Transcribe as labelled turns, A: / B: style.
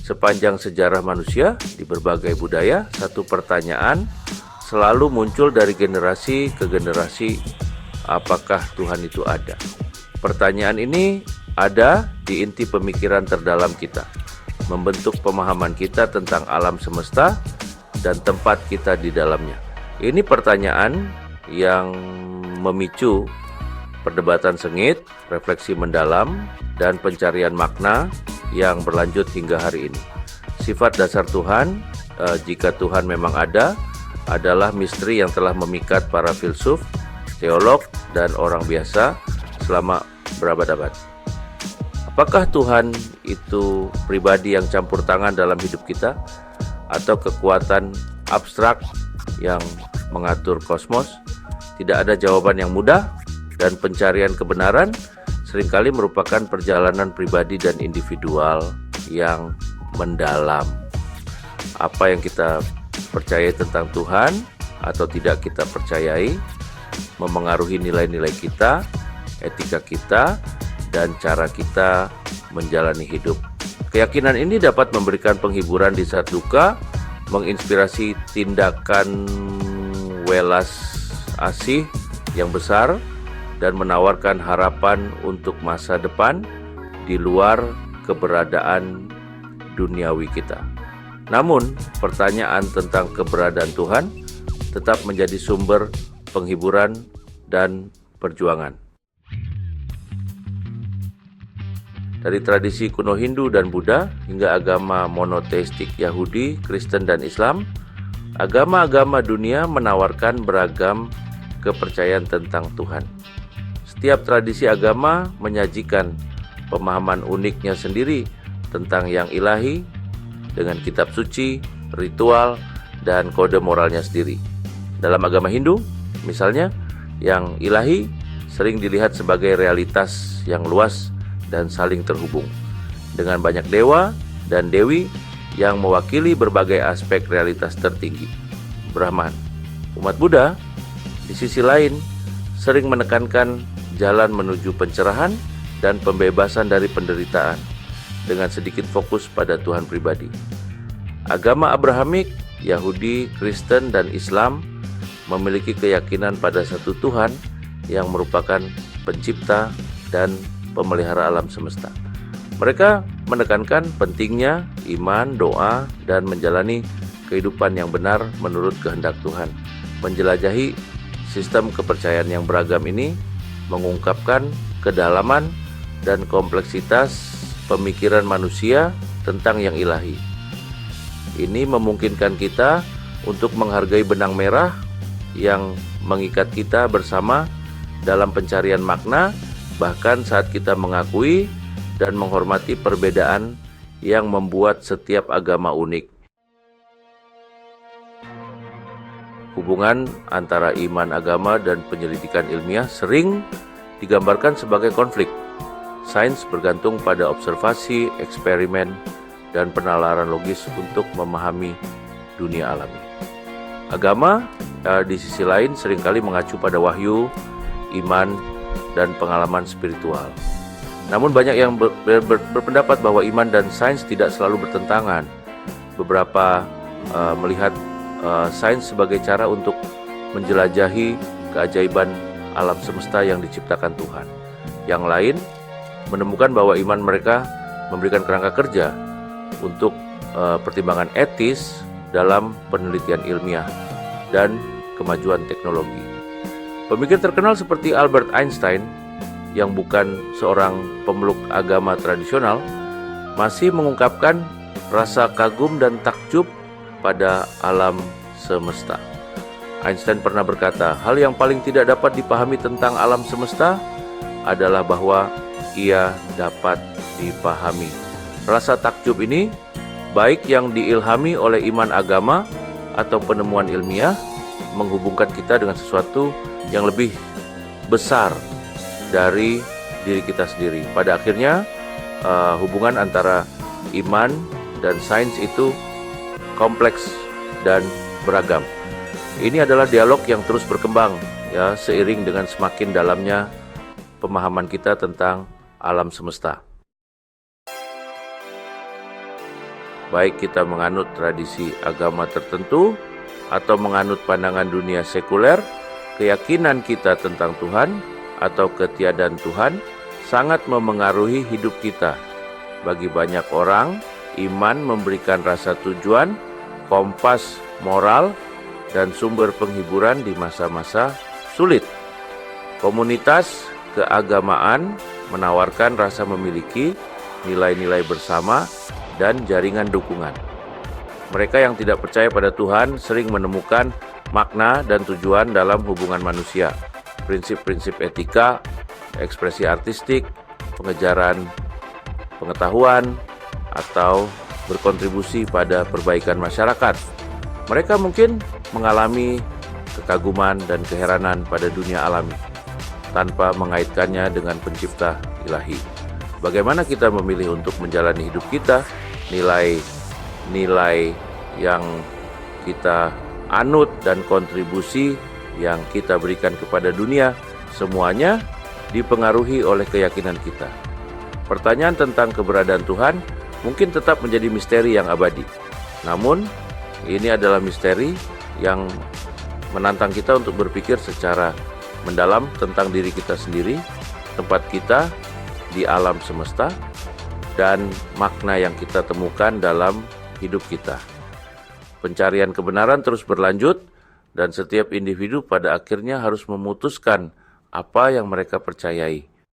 A: Sepanjang sejarah manusia di berbagai budaya, satu pertanyaan selalu muncul dari generasi ke generasi, apakah Tuhan itu ada? Pertanyaan ini ada di inti pemikiran terdalam kita, membentuk pemahaman kita tentang alam semesta dan tempat kita di dalamnya. Ini pertanyaan yang memicu perdebatan sengit, refleksi mendalam, dan pencarian makna yang berlanjut hingga hari ini. Sifat dasar Tuhan, jika Tuhan memang ada, adalah misteri yang telah memikat para filsuf, teolog, dan orang biasa selama berabad-abad. Apakah Tuhan itu pribadi yang campur tangan dalam hidup kita, atau kekuatan abstrak yang mengatur kosmos? Tidak ada jawaban yang mudah, dan pencarian kebenaran seringkali merupakan perjalanan pribadi dan individual yang mendalam. Apa yang kita percaya tentang Tuhan atau tidak kita percayai memengaruhi nilai-nilai kita, etika kita, dan cara kita menjalani hidup. Keyakinan ini dapat memberikan penghiburan di saat duka, menginspirasi tindakan welas asih yang besar, dan menawarkan harapan untuk masa depan di luar keberadaan duniawi kita. Namun, pertanyaan tentang keberadaan Tuhan tetap menjadi sumber penghiburan dan perjuangan. Dari tradisi kuno Hindu dan Buddha hingga agama monoteistik Yahudi, Kristen, dan Islam, agama-agama dunia menawarkan beragam kepercayaan tentang Tuhan. Setiap tradisi agama menyajikan pemahaman uniknya sendiri tentang yang ilahi dengan kitab suci, ritual, dan kode moralnya sendiri. Dalam agama Hindu, misalnya, yang ilahi sering dilihat sebagai realitas yang luas dan saling terhubung, dengan banyak dewa dan dewi yang mewakili berbagai aspek realitas tertinggi. Brahman. Umat Buddha, di sisi lain, sering menekankan jalan menuju pencerahan dan pembebasan dari penderitaan dengan sedikit fokus pada Tuhan pribadi. Agama Abrahamik, Yahudi, Kristen, dan Islam memiliki keyakinan pada satu Tuhan yang merupakan pencipta dan pemelihara alam semesta. Mereka menekankan pentingnya iman, doa, dan menjalani kehidupan yang benar menurut kehendak Tuhan. Menjelajahi sistem kepercayaan yang beragam ini mengungkapkan kedalaman dan kompleksitas pemikiran manusia tentang yang ilahi. Ini memungkinkan kita untuk menghargai benang merah yang mengikat kita bersama dalam pencarian makna, bahkan saat kita mengakui dan menghormati perbedaan yang membuat setiap agama unik. Hubungan antara iman agama dan penyelidikan ilmiah sering digambarkan sebagai konflik. Sains bergantung pada observasi, eksperimen, dan penalaran logis untuk memahami dunia alami. Agama, di sisi lain, seringkali mengacu pada wahyu, iman, dan pengalaman spiritual. Namun banyak yang berpendapat bahwa iman dan sains tidak selalu bertentangan. Beberapa melihat sains sebagai cara untuk menjelajahi keajaiban alam semesta yang diciptakan Tuhan. Yang lain menemukan bahwa iman mereka memberikan kerangka kerja untuk pertimbangan etis dalam penelitian ilmiah dan kemajuan teknologi. Pemikir terkenal seperti Albert Einstein, yang bukan seorang pemeluk agama tradisional, masih mengungkapkan rasa kagum dan takjub pada alam semesta. Einstein pernah berkata, hal yang paling tidak dapat dipahami tentang alam semesta adalah bahwa ia dapat dipahami. Rasa takjub ini, baik yang diilhami oleh iman agama atau penemuan ilmiah, menghubungkan kita dengan sesuatu yang lebih besar dari diri kita sendiri. Pada akhirnya, hubungan antara iman dan sains itu kompleks dan beragam. Ini adalah dialog yang terus berkembang, ya, seiring dengan semakin dalamnya pemahaman kita tentang alam semesta. baik kita menganut tradisi agama tertentu atau menganut pandangan dunia sekuler, keyakinan kita tentang Tuhan atau ketiadaan Tuhan sangat memengaruhi hidup kita. Bagi banyak orang, iman memberikan rasa tujuan, kompas moral, dan sumber penghiburan di masa-masa sulit. Komunitas keagamaan menawarkan rasa memiliki nilai-nilai bersama dan jaringan dukungan. Mereka yang tidak percaya pada Tuhan sering menemukan makna dan tujuan dalam hubungan manusia, prinsip-prinsip etika, ekspresi artistik, pengejaran pengetahuan, atau berkontribusi pada perbaikan masyarakat. Mereka mungkin mengalami kekaguman dan keheranan pada dunia alami, tanpa mengaitkannya dengan pencipta ilahi. Bagaimana kita memilih untuk menjalani hidup kita, nilai-nilai yang kita anut dan kontribusi yang kita berikan kepada dunia, semuanya dipengaruhi oleh keyakinan kita. Pertanyaan tentang keberadaan Tuhan mungkin tetap menjadi misteri yang abadi. Namun, ini adalah misteri yang menantang kita untuk berpikir secara mendalam tentang diri kita sendiri, tempat kita di alam semesta, dan makna yang kita temukan dalam hidup kita. Pencarian kebenaran terus berlanjut, dan setiap individu pada akhirnya harus memutuskan apa yang mereka percayai.